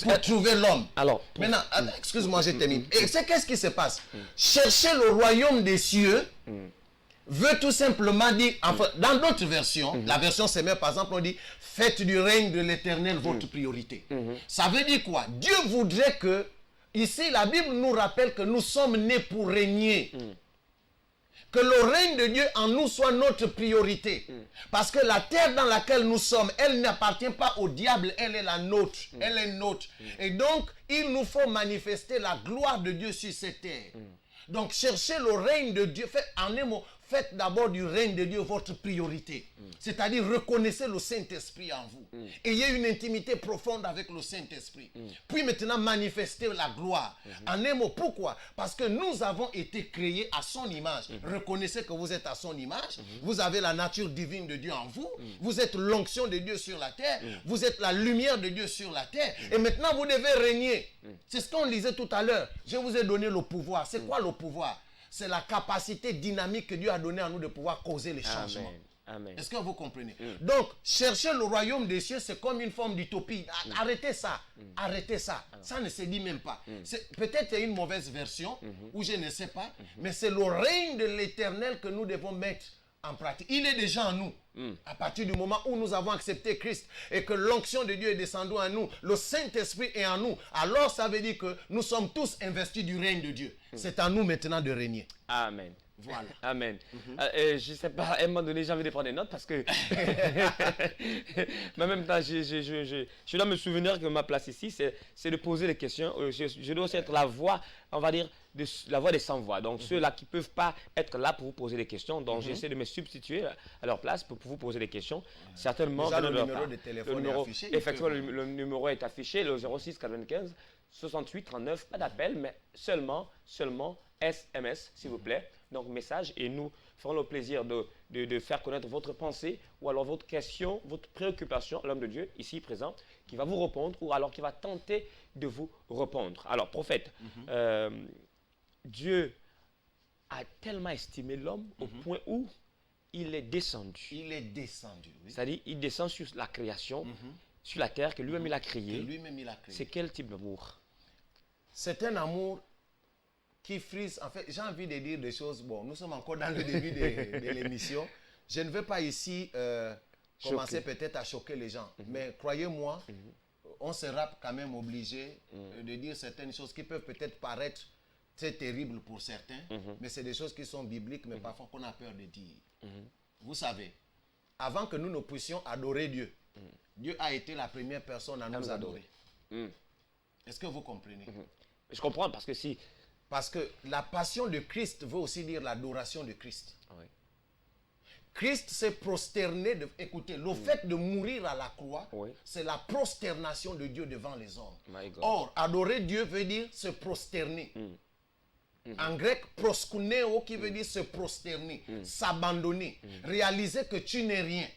pour trouver l'homme. Alors, maintenant, excuse-moi, je termine. Et c'est qu'est-ce qui se passe? Chercher le royaume des cieux veut tout simplement dire, enfin, dans d'autres versions, la version Semeur par exemple, on dit, faites du règne de l'Éternel votre priorité. Ça veut dire quoi? Dieu voudrait que, ici la Bible nous rappelle que nous sommes nés pour régner. Que le règne de Dieu en nous soit notre priorité. Parce que la terre dans laquelle nous sommes, elle n'appartient pas au diable, elle est la nôtre. Elle est nôtre. Et donc, il nous faut manifester la gloire de Dieu sur cette terre. Donc, cherchez le règne de Dieu. Faites d'abord du règne de Dieu votre priorité. C'est-à-dire, reconnaissez le Saint-Esprit en vous. Ayez une intimité profonde avec le Saint-Esprit. Puis maintenant, manifestez la gloire. En un mot, pourquoi? Parce que nous avons été créés à son image. Reconnaissez que vous êtes à son image. Vous avez la nature divine de Dieu en vous. Vous êtes l'onction de Dieu sur la terre. Vous êtes la lumière de Dieu sur la terre. Et maintenant, vous devez régner. C'est ce qu'on disait tout à l'heure. Je vous ai donné le pouvoir. C'est quoi le pouvoir? C'est la capacité dynamique que Dieu a donnée à nous de pouvoir causer les changements. Est-ce que vous comprenez? Donc, chercher le royaume des cieux, c'est comme une forme d'utopie. Arrêtez ça. Arrêtez ça. Ça ne se dit même pas. Peut-être une mauvaise version, ou je ne sais pas, mais c'est le règne de l'Éternel que nous devons mettre en pratique. Il est déjà en nous. À partir du moment où nous avons accepté Christ et que l'onction de Dieu est descendue en nous, le Saint-Esprit est en nous, alors ça veut dire que nous sommes tous investis du règne de Dieu. C'est à nous maintenant de régner. Amen. Voilà. Amen. Je ne sais pas, à un moment donné, j'ai envie de prendre des notes parce que... Mais en même temps, je dois me souvenir que ma place ici, c'est de poser des questions. Je dois aussi être la voix, on va dire, la voix des sans-voix. Donc, ceux-là qui ne peuvent pas être là pour vous poser des questions. Donc, j'essaie de me substituer à leur place pour vous poser des questions. Certainement... Déjà, le numéro de téléphone est affiché. Effectivement, le numéro est affiché, le 06 95 68 39. Pas d'appel, mais seulement SMS, s'il vous plaît. Donc, message, et nous ferons le plaisir de faire connaître votre pensée ou alors votre question, votre préoccupation à l'homme de Dieu, ici présent, qui va vous répondre ou alors qui va tenter de vous répondre. Alors, prophète, Dieu a tellement estimé l'homme au point où il est descendu. Il est descendu, oui. C'est-à-dire, il descend sur la création, sur la terre que lui-même il a créée. C'est quel type d'amour? C'est un amour qui frise. En fait, j'ai envie de dire des choses. Bon, nous sommes encore dans le début de l'émission. Je ne veux pas ici commencer peut-être à choquer les gens. Mais croyez-moi, on sera quand même obligé de dire certaines choses qui peuvent peut-être paraître très terribles pour certains. Mais c'est des choses qui sont bibliques, mais parfois qu'on a peur de dire. Vous savez, avant que nous ne puissions adorer Dieu, Dieu a été la première personne à nous adorer. Est-ce que vous comprenez? Je comprends parce que si... Parce que la passion de Christ veut aussi dire l'adoration de Christ. Christ s'est prosterné. Écoutez, le fait de mourir à la croix, c'est la prosternation de Dieu devant les hommes. Or, adorer Dieu veut dire se prosterner. En grec, proskuneo, qui veut dire se prosterner, s'abandonner, réaliser que tu n'es rien.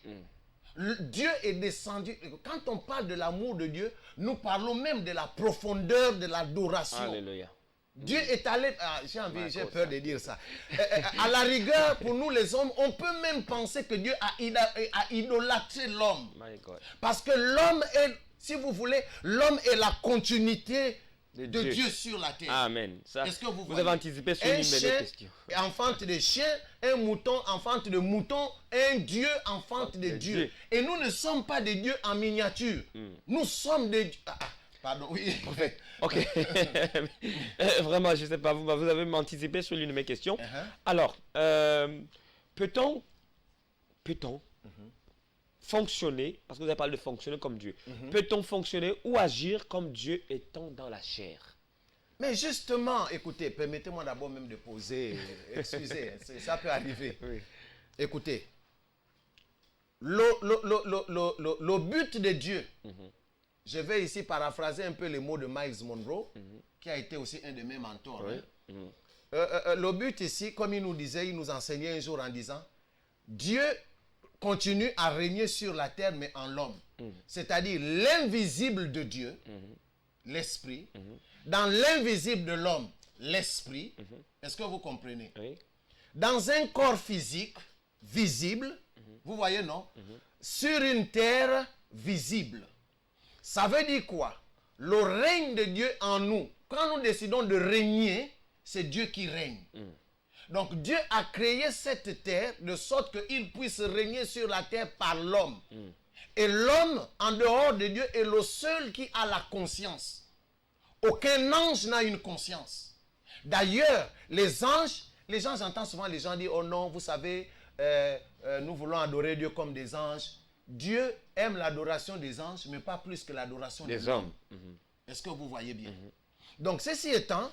Dieu est descendu. Quand on parle de l'amour de Dieu, nous parlons même de la profondeur de l'adoration. Alléluia. Dieu est allé, j'ai peur de dire ça. À la rigueur, pour nous les hommes, on peut même penser que Dieu a idolâtré l'homme. Parce que l'homme est, si vous voulez, l'homme est la continuité de Dieu sur la terre. Amen. Est-ce que vous avez anticipé sur une de mes questions? Enfante de chien, un mouton enfante de mouton, un Dieu enfante de Dieu. Et nous ne sommes pas des dieux en miniature. Nous sommes des dieux. Pardon, oui. Ok. Vraiment, je ne sais pas, vous avez anticipé sur l'une de mes questions. Alors, peut-on fonctionner, parce que vous avez parlé de fonctionner comme Dieu, peut-on fonctionner ou agir comme Dieu étant dans la chair? Mais justement, écoutez, permettez-moi d'abord même de poser, excusez, ça peut arriver. Oui. Écoutez, le but de Dieu, je vais ici paraphraser un peu les mots de Miles Monroe, qui a été aussi un de mes mentors. Oui. Hein. Le but ici, comme il nous disait, il nous enseignait un jour en disant, Dieu continue à régner sur la terre, mais en l'homme. C'est-à-dire l'invisible de Dieu, l'esprit, dans l'invisible de l'homme, l'esprit. Est-ce que vous comprenez? Oui. Dans un corps physique, visible, vous voyez, non? Sur une terre visible. Ça veut dire quoi? Le règne de Dieu en nous. Quand nous décidons de régner, c'est Dieu qui règne. Donc Dieu a créé cette terre de sorte qu'il puisse régner sur la terre par l'homme. Et l'homme, en dehors de Dieu, est le seul qui a la conscience. Aucun ange n'a une conscience. D'ailleurs, les gens, j'entends souvent les gens dire, oh non, vous savez, nous voulons adorer Dieu comme des anges. Dieu aime l'adoration des anges, mais pas plus que l'adoration des hommes. Est-ce que vous voyez bien? Donc, ceci étant,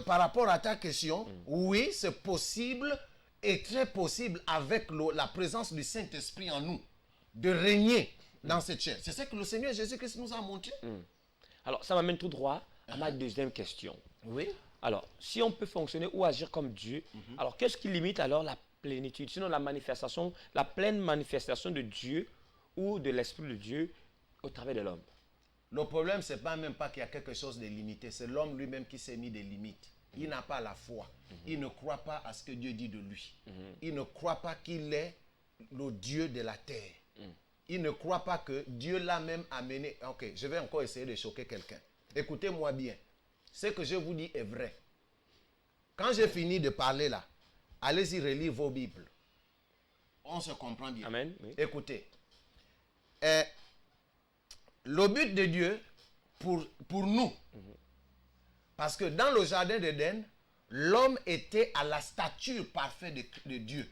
par rapport à ta question, oui, c'est possible et très possible avec la présence du Saint-Esprit en nous, de régner dans cette chair. C'est ce que le Seigneur Jésus-Christ nous a montré. Alors, ça m'amène tout droit à ma deuxième question. Oui. Alors, si on peut fonctionner ou agir comme Dieu, alors qu'est-ce qui limite alors la plénitude, sinon la manifestation, la pleine manifestation de Dieu ou de l'Esprit de Dieu au travers de l'homme? Le problème, ce n'est pas même pas qu'il y a quelque chose de limité. C'est l'homme lui-même qui s'est mis des limites. Il n'a pas la foi. Il ne croit pas à ce que Dieu dit de lui. Il ne croit pas qu'il est le Dieu de la terre. Il ne croit pas que Dieu l'a même amené. Ok, je vais encore essayer de choquer quelqu'un. Écoutez-moi bien. Ce que je vous dis est vrai. Quand j'ai fini de parler là, allez-y relire vos Bibles. On se comprend bien. Amen. Oui. Écoutez. Le but de Dieu pour nous, parce que dans le jardin d'Éden, l'homme était à la stature parfaite de Dieu.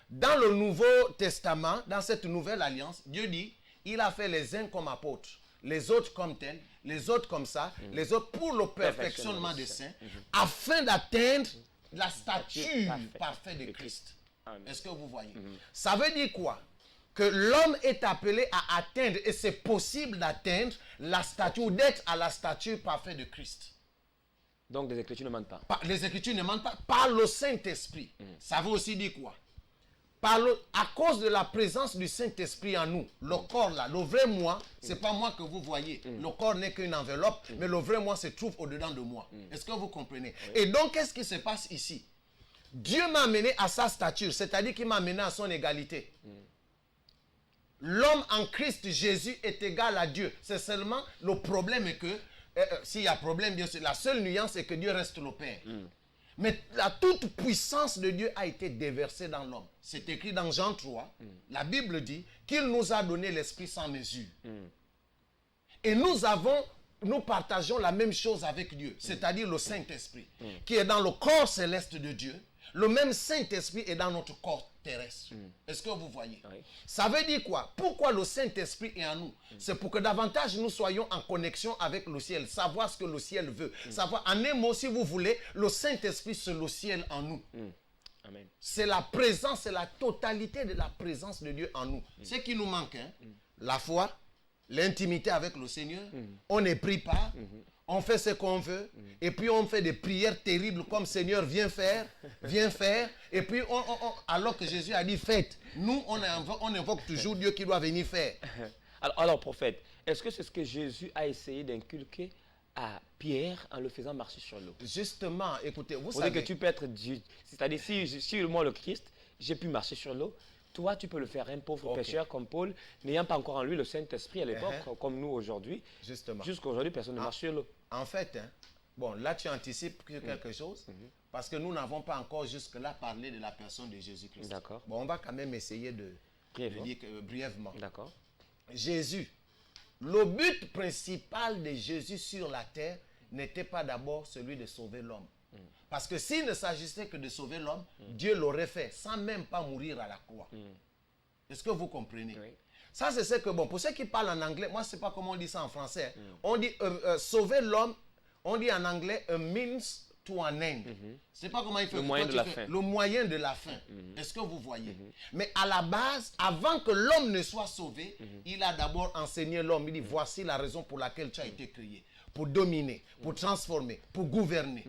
Dans le Nouveau Testament, dans cette nouvelle alliance, Dieu dit, il a fait les uns comme apôtres, les autres comme tels, les autres comme ça, les autres pour le perfectionnement des saints, afin d'atteindre la stature parfaite de Christ. Est-ce que vous voyez? Ça veut dire quoi? Que l'homme est appelé à atteindre, et c'est possible d'atteindre la stature, d'être à la stature parfaite de Christ. Donc les Écritures ne mentent pas. Les Écritures ne mentent pas, par le Saint-Esprit. Ça veut aussi dire quoi? À cause de la présence du Saint-Esprit en nous, le corps là, le vrai moi, ce n'est pas moi que vous voyez. Le corps n'est qu'une enveloppe, mais le vrai moi se trouve au-dedans de moi. Est-ce que vous comprenez? Et donc, qu'est-ce qui se passe ici? Dieu m'a amené à sa stature, c'est-à-dire qu'il m'a amené à son égalité. L'homme en Christ Jésus est égal à Dieu. C'est seulement le problème est que, s'il y a problème, bien sûr, la seule nuance est que Dieu reste le Père. Mais la toute puissance de Dieu a été déversée dans l'homme. C'est écrit dans Jean 3. La Bible dit qu'il nous a donné l'Esprit sans mesure. Et nous partageons la même chose avec Dieu, c'est-à-dire le Saint-Esprit, qui est dans le corps céleste de Dieu. Le même Saint-Esprit est dans notre corps terrestre. Est-ce que vous voyez? Oui. Ça veut dire quoi? Pourquoi le Saint-Esprit est en nous? C'est pour que davantage nous soyons en connexion avec le ciel, savoir ce que le ciel veut. Savoir, en un mot, si vous voulez, le Saint-Esprit, c'est le ciel en nous. Amen. C'est la présence, c'est la totalité de la présence de Dieu en nous. Ce qui nous manque, hein? La foi, l'intimité avec le Seigneur, on ne prie pas, on fait ce qu'on veut, et puis on fait des prières terribles comme Seigneur, viens faire, et puis alors que Jésus a dit faites, nous on invoque toujours Dieu qui doit venir faire. Alors prophète, est-ce que c'est ce que Jésus a essayé d'inculquer à Pierre en le faisant marcher sur l'eau? Justement, écoutez, vous Pour savez dire que tu peux être Dieu, c'est-à-dire si moi le Christ, j'ai pu marcher sur l'eau, toi, tu peux le faire, un pauvre pécheur comme Paul, n'ayant pas encore en lui le Saint-Esprit à l'époque, comme nous aujourd'hui. Justement. Jusqu'aujourd'hui, personne ne marche sur l'eau. En fait, hein, bon, là tu anticipes quelque chose, parce que nous n'avons pas encore jusque-là parlé de la personne de Jésus-Christ. D'accord. Bon, on va quand même essayer de dire brièvement. D'accord. Jésus, le but principal de Jésus sur la terre n'était pas d'abord celui de sauver l'homme. Parce que s'il ne s'agissait que de sauver l'homme, Dieu l'aurait fait sans même pas mourir à la croix. Est-ce que vous comprenez? Oui. Ça, c'est ce que, bon, pour ceux qui parlent en anglais, moi, je ne sais pas comment on dit ça en français. On dit sauver l'homme On dit en anglais a means to an end. Je sais pas comment il fait. Le moyen Toi, de la tu fais fin. le moyen de la fin. Est-ce que vous voyez? Mais à la base, avant que l'homme ne soit sauvé, il a d'abord enseigné l'homme. Il dit, voici la raison pour laquelle tu as été créé. Pour dominer, pour transformer, pour gouverner.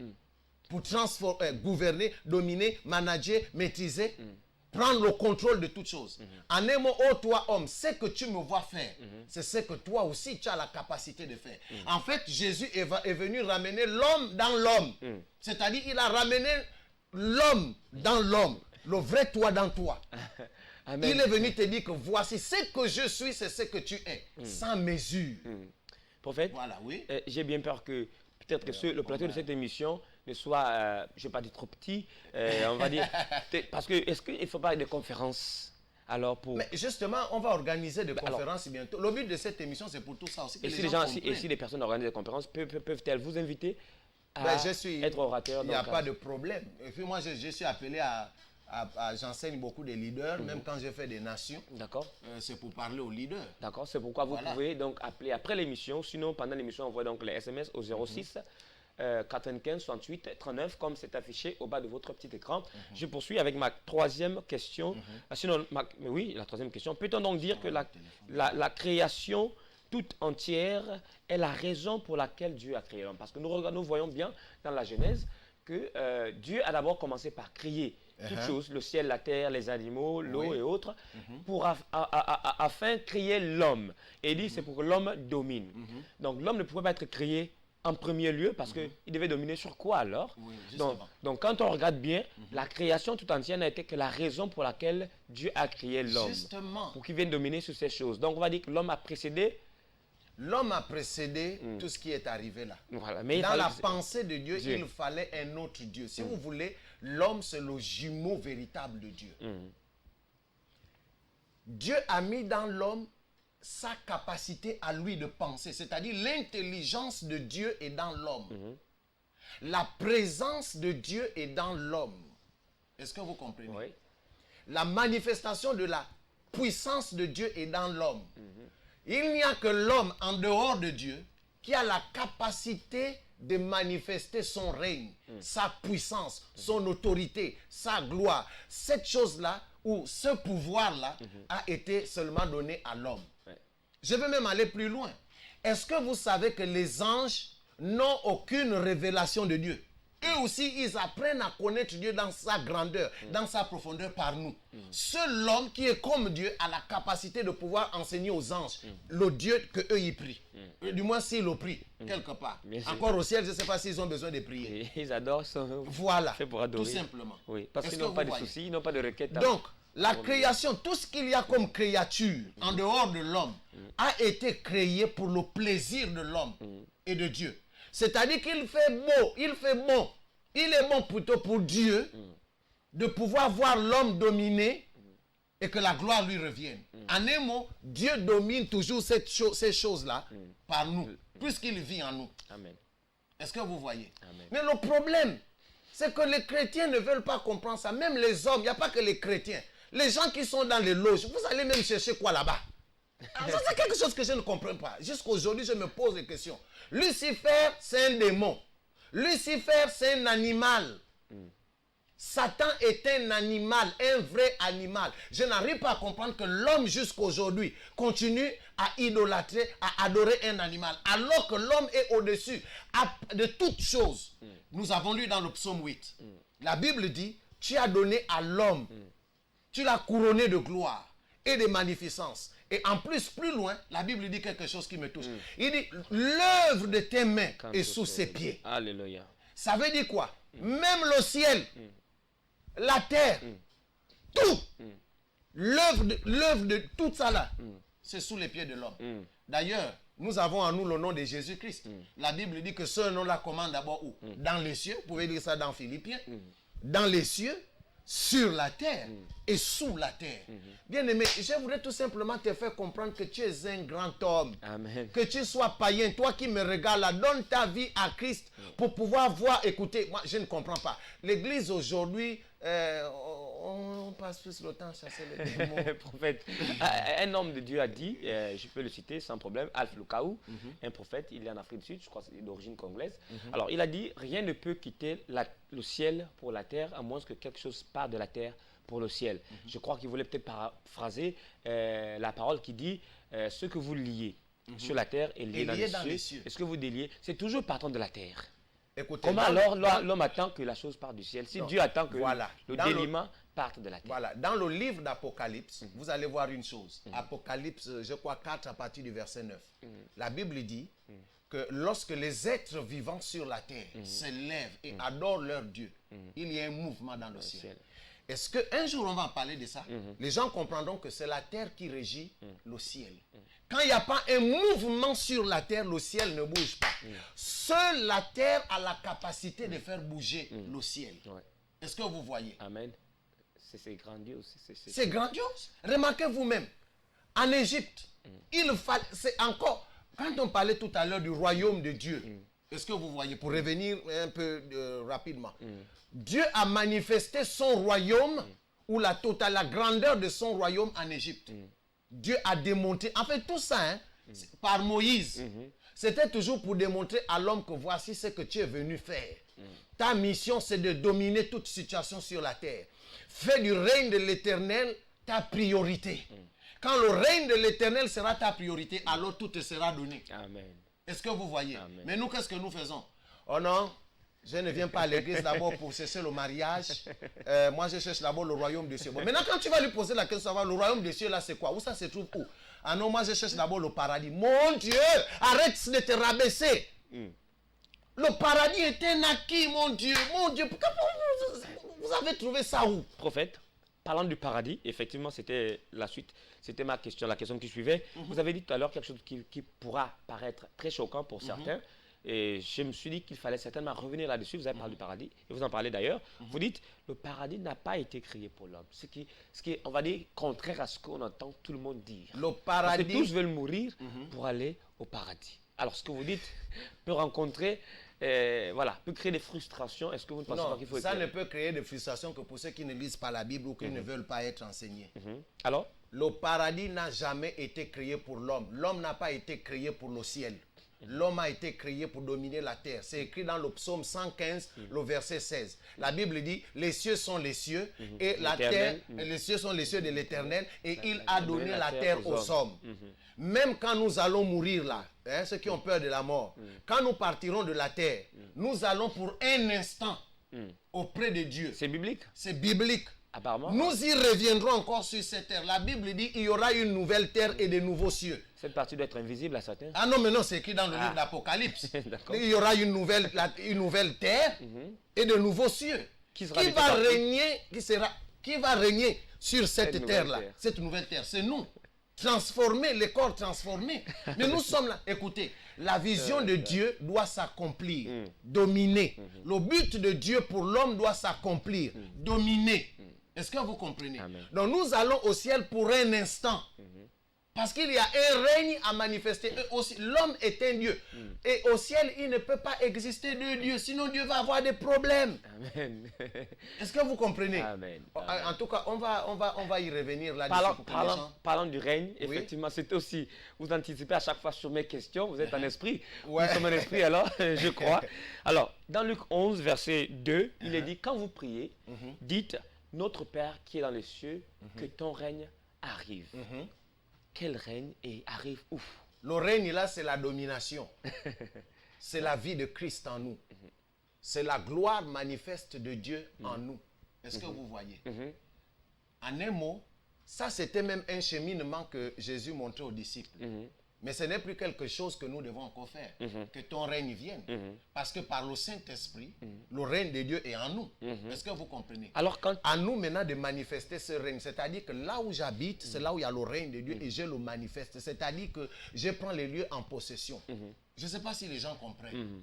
Pour gouverner, dominer, manager, maîtriser, prendre le contrôle de toutes choses. En un mot, oh toi homme, ce que tu me vois faire, c'est ce que toi aussi tu as la capacité de faire. En fait, Jésus est venu ramener l'homme dans l'homme. C'est-à-dire, il a ramené l'homme dans l'homme, le vrai toi dans toi. Amen. Il est venu te dire que voici ce que je suis, c'est ce que tu es, sans mesure. Prophète, Voilà, oui. j'ai bien peur que peut-être que le plateau de cette émission ne soit, je ne vais pas dire trop petit, on va dire, parce que est-ce qu'il ne faut pas des conférences alors pour... Mais justement, on va organiser des conférences bientôt. Le but de cette émission, c'est pour tout ça aussi. Que Et les si les gens gens, comprennent. si les personnes organisent des conférences, peuvent-elles vous inviter à Ben, je suis, être orateur? Il n'y a pas de problème. Et puis moi, je suis appelé j'enseigne beaucoup de leaders, même quand je fais des nations. D'accord. C'est pour parler aux leaders. D'accord, c'est pourquoi vous Voilà. pouvez donc appeler après l'émission. Sinon, pendant l'émission, envoyez donc les SMS au 06 95 68 39, comme c'est affiché au bas de votre petit écran. Je poursuis avec ma troisième question. Sinon, mais oui, la troisième question. Peut-on donc dire que la création toute entière est la raison pour laquelle Dieu a créé l'homme? Parce que nous voyons bien dans la Genèse que Dieu a d'abord commencé par créer toutes choses, le ciel, la terre, les animaux, l'eau et autres, pour afin de créer l'homme. Et il dit c'est pour que l'homme domine. Donc l'homme ne pouvait pas être créé en premier lieu parce qu'il devait dominer sur quoi alors? Oui, justement. donc quand on regarde bien, la création tout entière n'a été que la raison pour laquelle Dieu a créé l'homme. Justement. Pour qu'il vienne dominer sur ces choses. Donc on va dire que l'homme a précédé. L'homme a précédé tout ce qui est arrivé là. Voilà, mais il Dans fallait la que- pensée de Dieu, Dieu. il fallait un autre Dieu. Si vous voulez, l'homme, c'est le jumeau véritable de Dieu. Dieu a mis dans l'homme sa capacité à lui de penser, c'est-à-dire l'intelligence de Dieu est dans l'homme. La présence de Dieu est dans l'homme. Est-ce que vous comprenez? Oui. La manifestation de la puissance de Dieu est dans l'homme. Il n'y a que l'homme en dehors de Dieu qui a la capacité de manifester son règne, sa puissance, son autorité, sa gloire. Cette chose-là, ou ce pouvoir-là, a été seulement donné à l'homme. Ouais. Je vais même aller plus loin. Est-ce que vous savez que les anges n'ont aucune révélation de Dieu? Eux aussi, ils apprennent à connaître Dieu dans sa grandeur, dans sa profondeur par nous. Seul l'homme qui est comme Dieu a la capacité de pouvoir enseigner aux anges le Dieu qu'eux ils prient. Du moins s'ils le prient, quelque part. Bien sûr. Encore au ciel, je ne sais pas s'ils ont besoin de prier. Et ils adorent ça. Voilà, Fait pour adorer. tout simplement. Oui, parce Est-ce qu'ils n'ont que pas vous de voyez? soucis, ils n'ont pas de requêtes. Donc, la création, tout ce qu'il y a comme créature en dehors de l'homme a été créé pour le plaisir de l'homme et de Dieu. C'est-à-dire qu'il fait beau, il fait bon. Il est bon plutôt pour Dieu de pouvoir voir l'homme dominer et que la gloire lui revienne. En un mot, Dieu domine toujours ces choses-là par nous, puisqu'il vit en nous. Amen. Est-ce que vous voyez? Amen. Mais le problème, c'est que les chrétiens ne veulent pas comprendre ça. Même les hommes, il n'y a pas que les chrétiens. Les gens qui sont dans les loges, vous allez même chercher quoi là-bas? Ça, c'est quelque chose que je ne comprends pas. Jusqu'aujourd'hui, je me pose des questions. Lucifer, c'est un démon. Lucifer, c'est un animal. Satan est un animal, un vrai animal. Je n'arrive pas à comprendre que l'homme jusqu'aujourd'hui continue à idolâtrer, à adorer un animal, alors que l'homme est au-dessus de toutes choses. Nous avons lu dans le psaume 8. La Bible dit, tu as donné à l'homme, tu l'as couronné de gloire et de magnificence. Et en plus, plus loin, la Bible dit quelque chose qui me touche. Il dit, l'œuvre de tes mains Quand est ce sous soit- ses pieds. Alléluia. Ça veut dire quoi? Même le ciel, la terre, tout, l'œuvre de tout ça là, c'est sous les pieds de l'homme. D'ailleurs, nous avons en nous le nom de Jésus-Christ. La Bible dit que ce nom-là commande d'abord où? Dans les cieux, vous pouvez lire ça dans Philippiens. Dans les cieux, sur la terre et sous la terre. Bien-aimé, je voudrais tout simplement te faire comprendre que tu es un grand homme. Amen. Que tu sois païen, toi qui me regardes là, donne ta vie à Christ pour pouvoir voir, écouter. Moi, je ne comprends pas. L'église aujourd'hui, on passe plus le temps à chasser les démons. Prophète, un homme de Dieu a dit, je peux le citer sans problème, Alf Lukaou, un prophète, il est en Afrique du Sud, je crois que c'est d'origine congolaise. Alors il a dit, rien ne peut quitter le ciel pour la terre, à moins que quelque chose parte de la terre pour le ciel. Je crois qu'il voulait peut-être paraphraser la parole qui dit, ce que vous liez sur la terre est lié dans les cieux. Est-ce que vous déliez? C'est toujours partant de la terre. Écoutez, comment alors l'homme attend que la chose parte du ciel? Si Dieu attend que le déliement parte de la terre. Voilà, dans le livre d'Apocalypse, vous allez voir une chose. Apocalypse, je crois 4 à partir du verset 9. La Bible dit que lorsque les êtres vivants sur la terre se lèvent et adorent leur Dieu, il y a un mouvement dans le ciel. Est-ce qu'un jour on va en parler de ça? Les gens comprendront que c'est la terre qui régit le ciel. Quand il n'y a pas un mouvement sur la terre, le ciel ne bouge pas. Seule la terre a la capacité de faire bouger le ciel. Est-ce que vous voyez? Amen. C'est grandiose. C'est grandiose. Remarquez vous-même, en Égypte, c'est encore, quand on parlait tout à l'heure du royaume de Dieu, est-ce que vous voyez, pour revenir un peu rapidement, Dieu a manifesté son royaume, ou la grandeur de son royaume en Égypte. Dieu a démonté, en fait tout ça, par Moïse, c'était toujours pour démontrer à l'homme que voici ce que tu es venu faire. Ta mission, c'est de dominer toute situation sur la terre. Fais du règne de l'Éternel ta priorité. Quand le règne de l'Éternel sera ta priorité, alors tout te sera donné. Amen. Est-ce que vous voyez? Amen. Mais nous, qu'est-ce que nous faisons? Oh non, je ne viens pas à l'église d'abord pour chercher le mariage. Moi, je cherche d'abord le royaume des cieux. Bon, maintenant, quand tu vas lui poser la question, savoir le royaume des cieux, là, c'est quoi? Où ça se trouve où? Ah non, moi, je cherche d'abord le paradis. Mon Dieu, arrête de te rabaisser. Le paradis est un acquis, mon Dieu. Mon Dieu, pourquoi vous avez trouvé ça où? Prophète, parlant du paradis, effectivement, c'était la suite. C'était ma question, la question qui suivait. Vous avez dit tout à l'heure quelque chose qui pourra paraître très choquant pour certains. Et je me suis dit qu'il fallait certainement revenir là-dessus. Vous avez parlé du paradis, et vous en parlez d'ailleurs. Vous dites, le paradis n'a pas été créé pour l'homme. Ce qui est, on va dire, contraire à ce qu'on entend tout le monde dire. Le paradis... Parce que tous veulent mourir pour aller au paradis. Alors, ce que vous dites peut rencontrer, peut créer des frustrations. Est-ce que vous ne pensez pas qu'il faut... Non, ça ne peut créer des frustrations que pour ceux qui ne lisent pas la Bible ou qui ne veulent pas être enseignés. Alors? Le paradis n'a jamais été créé pour l'homme. L'homme n'a pas été créé pour le ciel. L'homme a été créé pour dominer la terre. C'est écrit dans le psaume 115, le verset 16. La Bible dit, les cieux sont les cieux et la terre, les cieux sont les cieux de l'Éternel et il a donné la terre aux hommes. Même quand nous allons mourir là, ceux qui ont peur de la mort, quand nous partirons de la terre, nous allons pour un instant auprès de Dieu. C'est biblique? C'est biblique. Apparemment. Nous y reviendrons encore sur cette terre. La Bible dit qu'il y aura une nouvelle terre et de nouveaux cieux. Cette partie doit être invisible à certains. Ah non, mais non, c'est écrit dans le livre d'Apocalypse. Il y aura une nouvelle terre et de nouveaux cieux. Qui va régner sur cette terre-là, cette nouvelle terre? C'est nous. Transformer, les corps transformés. Mais nous sommes là. Écoutez, la vision de Dieu doit s'accomplir, dominer. Le but de Dieu pour l'homme doit s'accomplir, dominer. Est-ce que vous comprenez? Amen. Donc nous allons au ciel pour un instant. Parce qu'il y a un règne à manifester. L'homme est un Dieu. Et au ciel, il ne peut pas exister deux dieux. Sinon, Dieu va avoir des problèmes. Amen. Est-ce que vous comprenez? Amen. En tout cas, on va y revenir là-dessus. Parlant du règne, effectivement, c'est aussi, vous anticipez à chaque fois sur mes questions, vous êtes en esprit. Ouais. Nous sommes en esprit alors, je crois. Alors, dans Luc 11, verset 2, il est dit, quand vous priez, dites, notre Père qui est dans les cieux, que ton règne arrive. Quel règne et arrive où? Le règne là, c'est la domination. C'est la vie de Christ en nous. C'est la gloire manifeste de Dieu en nous. Est-ce que vous voyez? En un mot, ça c'était même un cheminement que Jésus montrait aux disciples. Mais ce n'est plus quelque chose que nous devons encore faire. Que ton règne vienne. Parce que par le Saint-Esprit, le règne de Dieu est en nous. Est-ce que vous comprenez? Alors, à nous maintenant de manifester ce règne. C'est-à-dire que là où j'habite, c'est là où il y a le règne de Dieu et je le manifeste. C'est-à-dire que je prends les lieux en possession. Je ne sais pas si les gens comprennent.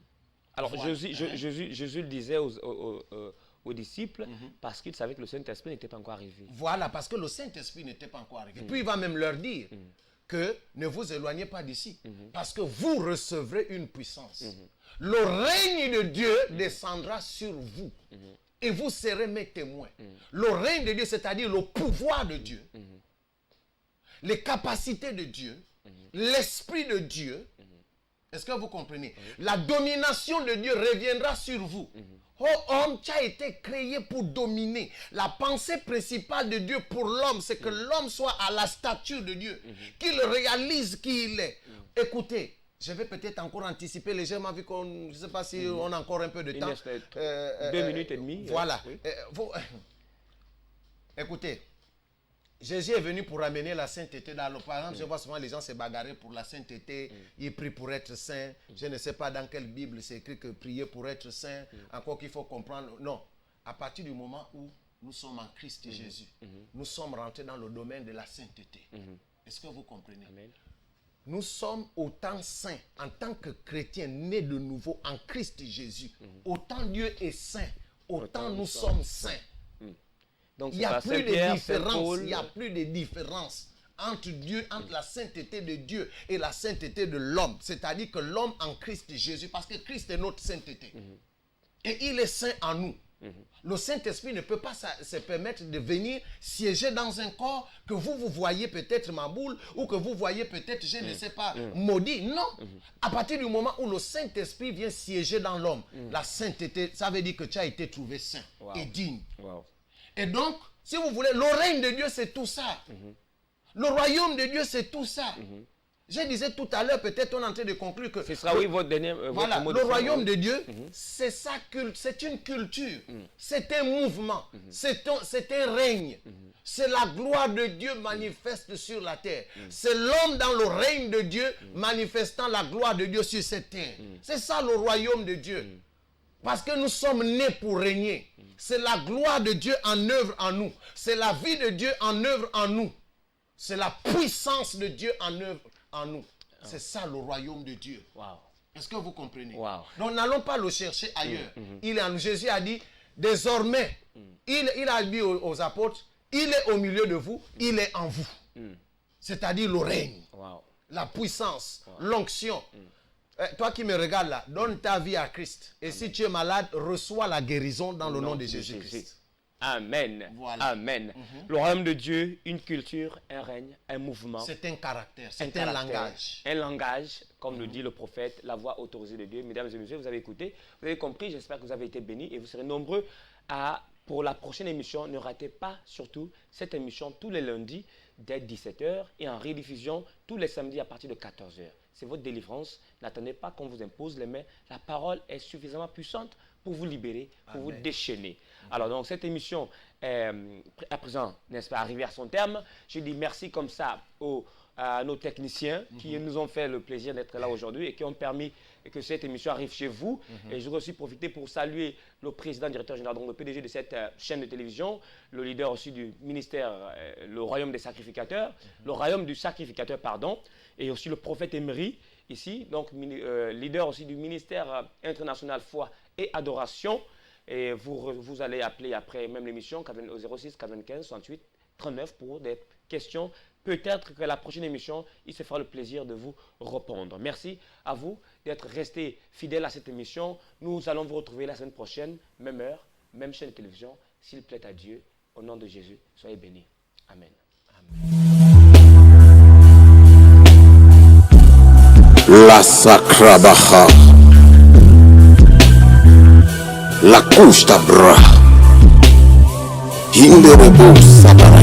Alors, voilà. Jésus le disait aux disciples parce qu'il savait que le Saint-Esprit n'était pas encore arrivé. Voilà, parce que le Saint-Esprit n'était pas encore arrivé. Puis il va même leur dire que ne vous éloignez pas d'ici, parce que vous recevrez une puissance. Le règne de Dieu descendra sur vous. et vous serez mes témoins. Le règne de Dieu, c'est-à-dire le pouvoir de Dieu, les capacités de Dieu, l'esprit de Dieu. Est-ce que vous comprenez? La domination de Dieu reviendra sur vous. Oh homme, tu as été créé pour dominer. La pensée principale de Dieu pour l'homme, c'est que l'homme soit à la stature de Dieu, qu'il réalise qui il est. Écoutez, je vais peut-être encore anticiper légèrement, vu qu'on, je ne sais pas si on a encore un peu de temps. 2 minutes et demie. Voilà. Oui. Écoutez, Jésus est venu pour amener la sainteté dans le... Par exemple, je vois souvent les gens se bagarrer pour la sainteté, ils prient pour être saints. Je ne sais pas dans quelle Bible c'est écrit que prier pour être saint, encore qu'il faut comprendre. Non, à partir du moment où nous sommes en Christ Jésus, nous sommes rentrés dans le domaine de la sainteté. Est-ce que vous comprenez? Amen. Nous sommes autant saints en tant que chrétiens nés de nouveau en Christ Jésus. Autant Dieu est saint, autant nous sommes saints. Donc, Il n'y a plus de différence. Il n'y a plus de différence entre Dieu, entre la sainteté de Dieu et la sainteté de l'homme. C'est-à-dire que l'homme en Christ Jésus, parce que Christ est notre sainteté. Et il est saint en nous. Le Saint-Esprit ne peut pas se permettre de venir siéger dans un corps que vous voyez peut-être ma boule ou que vous voyez peut-être, je ne sais pas, maudit. Non. À partir du moment où le Saint-Esprit vient siéger dans l'homme, la sainteté, ça veut dire que tu as été trouvé saint et digne. Et donc, si vous voulez, le règne de Dieu, c'est tout ça. Le royaume de Dieu, c'est tout ça. Je disais tout à l'heure, peut-être on est en train de conclure que... Ce sera oui votre dernier voilà, votre le royaume de Dieu, c'est une culture, c'est un mouvement, c'est un règne. C'est la gloire de Dieu manifeste sur la terre. C'est l'homme dans le règne de Dieu manifestant la gloire de Dieu sur cette terre. C'est ça le royaume de Dieu. Parce que nous sommes nés pour régner. C'est la gloire de Dieu en œuvre en nous. C'est la vie de Dieu en œuvre en nous. C'est la puissance de Dieu en œuvre en nous. C'est ça le royaume de Dieu. Est-ce que vous comprenez? Donc n'allons pas le chercher ailleurs. Il est en nous. Jésus a dit, désormais, il a dit aux apôtres, il est au milieu de vous, il est en vous. C'est-à-dire le règne, la puissance, l'onction. Toi qui me regardes là, donne ta vie à Christ. Et si tu es malade, reçois la guérison dans le nom de Jésus-Christ. Amen. Voilà. Amen. Le royaume de Dieu, une culture, un règne, un mouvement. C'est un caractère, c'est un langage. Un langage, comme le dit le prophète, la voix autorisée de Dieu. Mesdames et messieurs, vous avez écouté, vous avez compris, j'espère que vous avez été bénis et vous serez nombreux pour la prochaine émission. Ne ratez pas surtout cette émission tous les lundis dès 17h et en rediffusion tous les samedis à partir de 14h. C'est votre délivrance. N'attendez pas qu'on vous impose les mains. La parole est suffisamment puissante pour vous libérer, pour vous déchaîner. Alors donc cette émission est à présent, n'est-ce pas, arrivée à son terme. Je dis merci comme ça à nos techniciens qui nous ont fait le plaisir d'être là aujourd'hui et qui ont permis que cette émission arrive chez vous. Et je voudrais aussi profiter pour saluer le président, directeur général, donc le PDG de cette chaîne de télévision, le leader aussi du ministère, le royaume des sacrificateurs, le royaume du sacrificateur, pardon, et aussi le prophète Emery, ici, donc leader aussi du ministère international foi et adoration. Et vous allez appeler après même l'émission au 06 95 68 39 pour des questions. Peut-être que la prochaine émission, il se fera le plaisir de vous répondre. Merci à vous d'être restés fidèles à cette émission. Nous allons vous retrouver la semaine prochaine, même heure, même chaîne de télévision. S'il plaît à Dieu, au nom de Jésus, soyez bénis. Amen. La Sacrabaha, la Kushtabra, Hinderebo Sabara.